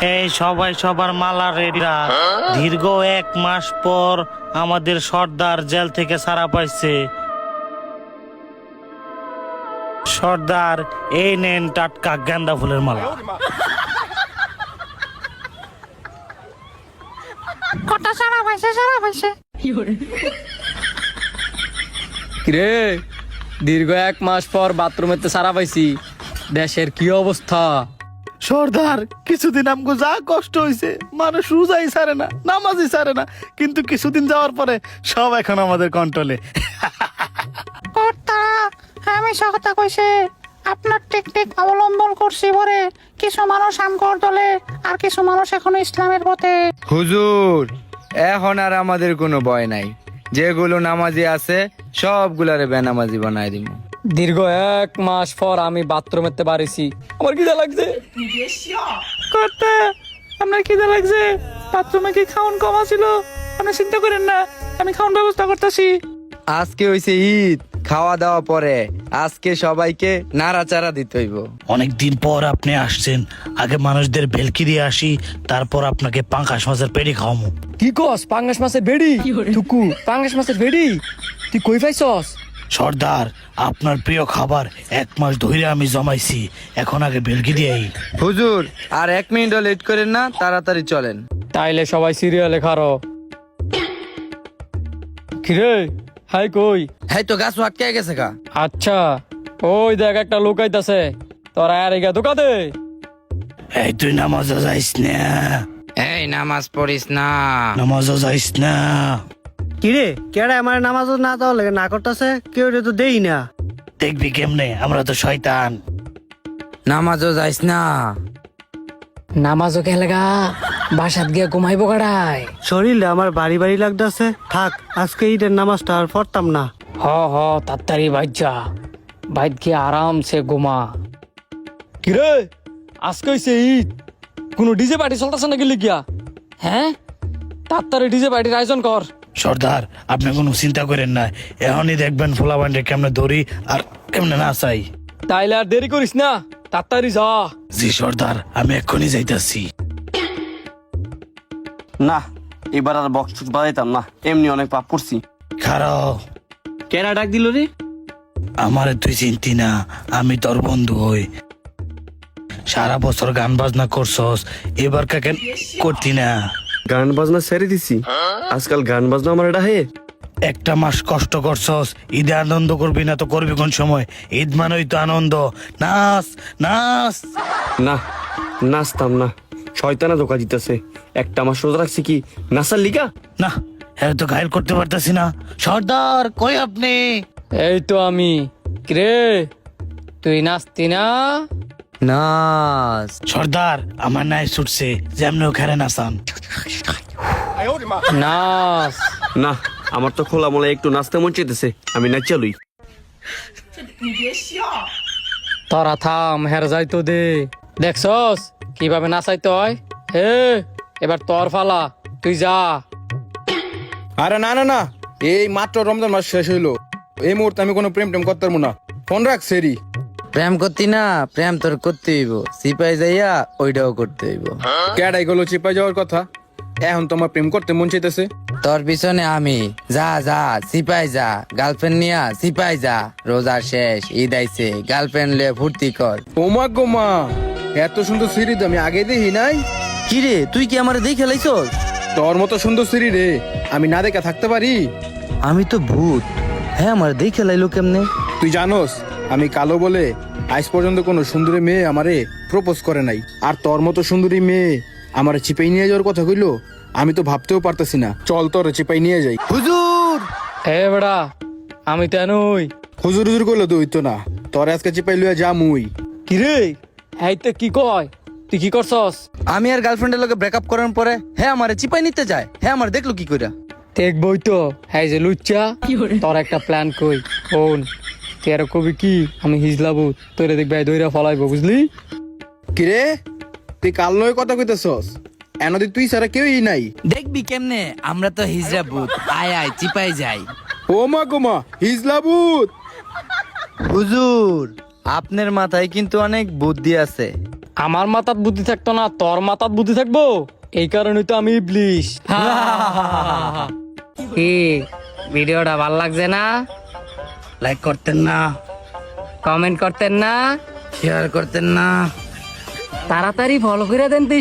এই সবাই সবার মালা রেডি রাখ। দীর্ঘ 1 মাস পর আমাদের সর্দার জেল থেকে ছাড়া পাইছে। সর্দার, এই নেন টাটকা গাঁদা ফুলের মালা। কটা সারা পাইছে কিরে, দীর্ঘ 1 মাস পর বাথরুমেতে সারা পাইছি। দেশের কি অবস্থা? সর্দার, কিছুদিন আমগো যা কষ্ট হইছে, মানুষ রোজাই ছাড়ে না, নামাজই ছাড়ে না, কিন্তু কিছুদিন যাওয়ার পরে সব এখন আমাদের কন্ট্রোলে। কর্তা, আমি কথা কইছে আপনার টেকনিক অবলম্বন করছি পরে কিছু মানুষ আমগর দলে আর কিছু মানুষ এখন ইসলামের পথে। হুজুর, এখন আর আমাদের কোনো ভয় নাই। যেগুলো নামাজি আছে সবগুলারে বেনামাজি বানাই দিব। দীর্ঘ 1 মাস পর আমি বাথরুমেতে বাড়িছি। আমার খিদা লাগছে। কর্তা, আপনার খিদা লাগছে? বাথরুমে কি খাওন কমা ছিল? আপনি চিন্তা করেন না, আমি খাওন ব্যবস্থা করতেছি। আজকে হইছে ঈদ, খাওয়া দাওয়া পরে আজকে সবাইকে নাড়াচাড়া দিতে হইব। অনেকদিন পর আপনি আসছেন, আগে মানুষদের ভেলকি দিয়ে আসি, তারপর আপনাকে পাঙ্কাশ মাছের পেড়ি খাওয়ামু। কি কস? পাঙ্গাস মাছের বেড়ি? টুকু, পাঙ্গাস মাছের বেড়ি তুই কই পাইছস? সর্দার, আপনার প্রিয় খাবার 1 মাস ধরে আমি জমাইছি, এখন আগে ভেলকি দিয়েই। হুজুর, আর 1 মিনিটও লেট করেন না, তাড়াতাড়ি চলেন। তাইলে সবাই সিরিয়ালে খারো। কিরে, হাই কই? হ্যাঁ, তো গাছ আটকে গেছে গা। আচ্ছা, ওই দেখ একটা লোক আইতাছে। তোরা আর এগা ধোকা দে। এই তুই নামাজও যাইস না, এই নামাজ পড়িস না। নামাজও যাইস না। কিরে, কেডা আমার নামাজও না দেওয়া লাগে না করতেছে, কেউ তো দেই না। দেখবি কেমনে, আমরা তো শয়তান। নামাজও যাইস না। নামাজও খেলেগা, বাসাত গিয়ে ঘুমাইবো গাড়ায়। শরীরে আমার বাড়ি বাড়ি লাগতেছে, থাক আজকে ঈদের নামাজটা আর পড়তাম না। হ হ, তাড়াতাড়ি বাইর যা, বাইর গিয়ে আরামসে ঘুমা। কিরে, আজকে হইছে ঈদ, কোনো ডিজে পার্টি চলতেছে নাকি লিখিয়া? হ্যাঁ, তাড়াতাড়ি ডিজে পার্টির আয়োজন কর। সর্দার, আপনি কোনো চিন্তা করেন না, এখনই দেখবেন ফোলা বান্ডে কেমনে ধরি আর কেমনে না চাই। তাইলে আর দেরি করিস না, তাড়াতাড়ি যা। জি সর্দার, আমি এক্ষুনি যাইতাছি। না, এবার আর বক্স বাজাইতাম না, এমনি অনেক পাপ করছি। খারাপ, কেডা ডাক দিল রে? আমারে তুই চিনতি না, আমি তোর বন্ধু হই। সারা বছর গান বাজনা করছস, এবার কাকে করতি না? গান বাজনা ছেড়ে দিছি, আজকাল গান বাজনা আমার ডাহে। 1 মাস কষ্ট করছস, ঈদে আনন্দ করবি না তো করবি কোন সময়? ঈদ মানেই তো আনন্দ, নাচ নাচ। না, নাচতাম না, শয়তানা ধোকা দিতেছে। একটা মাস রোজা রাখছি কি নাচার লিগা? না, হ্যাঁ তো ঘায়ল করতে পারতাছি না। সর্দার, কই আপনি? এই তো আমি। কিরে, তুই নাচতি না? নাচ। সর্দার, আমার নাই ছুটছে, যেমন ওখানে নাচান। নাচ। না, আমার তো খোলা মোলা একটু নাচতে মন চাইতেছে, আমি নাচালুই। তোরা থাম, হের যাইতো দে। দেখছস কিভাবে নাচাইতে হয়? হে, এবার তোর ফালা, তুই যা। আরে না না না, এই মাত্র রমজান মাস শেষ হইলো, এই মুহূর্তে আমি কোনো প্রেম টেম করতে পারবো না। ফোন রাখ সেরি। প্রেম করতি না? প্রেম তোর করতে হইব, সিপাই যাইয়া ওইটাও করতে হইব। কেডাই গেলো চিপাই যাওয়ার কথা, এখন তোমার প্রেম করতে মন চাইতেছে। তোর পিছনে আমি। যা যা, সিপাই যা, গার্লফ্রেন্ড নিয়া সিপাই যা। রোজা শেষ, ঈদ আইছে, গার্লফ্রেন্ড লে ফুর্তি কর। ওমা গো মা, এত সুন্দর সিঁড়ি তো আমি আগে দেখি নাই। কিরে, তুই কি আমার দেখে লাইছস? তোর মতো সুন্দর সিঁড়ি রে আমি না দেখে থাকতে পারি? আমি তো ভূত। হ্যাঁ, আমার দেখে লাইলো কেমনে? তুই জানোস আমি কালো বলে আজ পর্যন্ত কোনো সুন্দরী মেয়ে আমারে প্রপোজ করে নাই, আর তোর মতো সুন্দরী মেয়ে আমারে চিপাই নিয়ে যাওয়ার কথা কইলো, আমি তো ভাবতেও পারতেছি না। চল তোর চিপাই নিয়ে যাই। হুজুর! এ বেড়া, আমি তেনুই। হুজুর হুজুর কইলো তো হইতো না, তোর আজকে চিপাই লইয়া যা মুই। কিরে, হ্যাঁ তো কি কয়? তুই কি করছস? আমি আর গার্লফ্রেন্ডের লগে ব্রেকআপ করার পরে হ্যাঁ আমারে চিপাই নিতে যায়। হ্যাঁ, আমার দেখলো কি কইরা? দেখবই তো, হ্যাঁ যে লুচ্চা। তোর একটা প্ল্যান কই ফোন, তুই আর কবি কি আমি হিজলাবু তোরে দেখবে দইরা ফলাইবো, বুঝলি? কিরে, তুই কাল নয় কথা কইতেছস? এনদি তুই ছাড়া কেউই নাই। দেখবি কেমনে, আমরা তো হিজড়া ভূত। আয় আয়, চিপাই যাই। ও মা গো মা, হিজলাবুত। হুজুর, আপনার মাথায় কিন্তু অনেক বুদ্ধি আছে। আমার মাথাত বুদ্ধি থাকতো না, তোর মাথাত বুদ্ধি থাকবো, এই কারণে তো আমি ইবলিশ। কি ভিডিওটা ভাল লাগছে না? লাইক করতেন না, কমেন্ট করতেন না, শেয়ার করতেন না। তাড়াতাড়ি ফলো করে দেন তো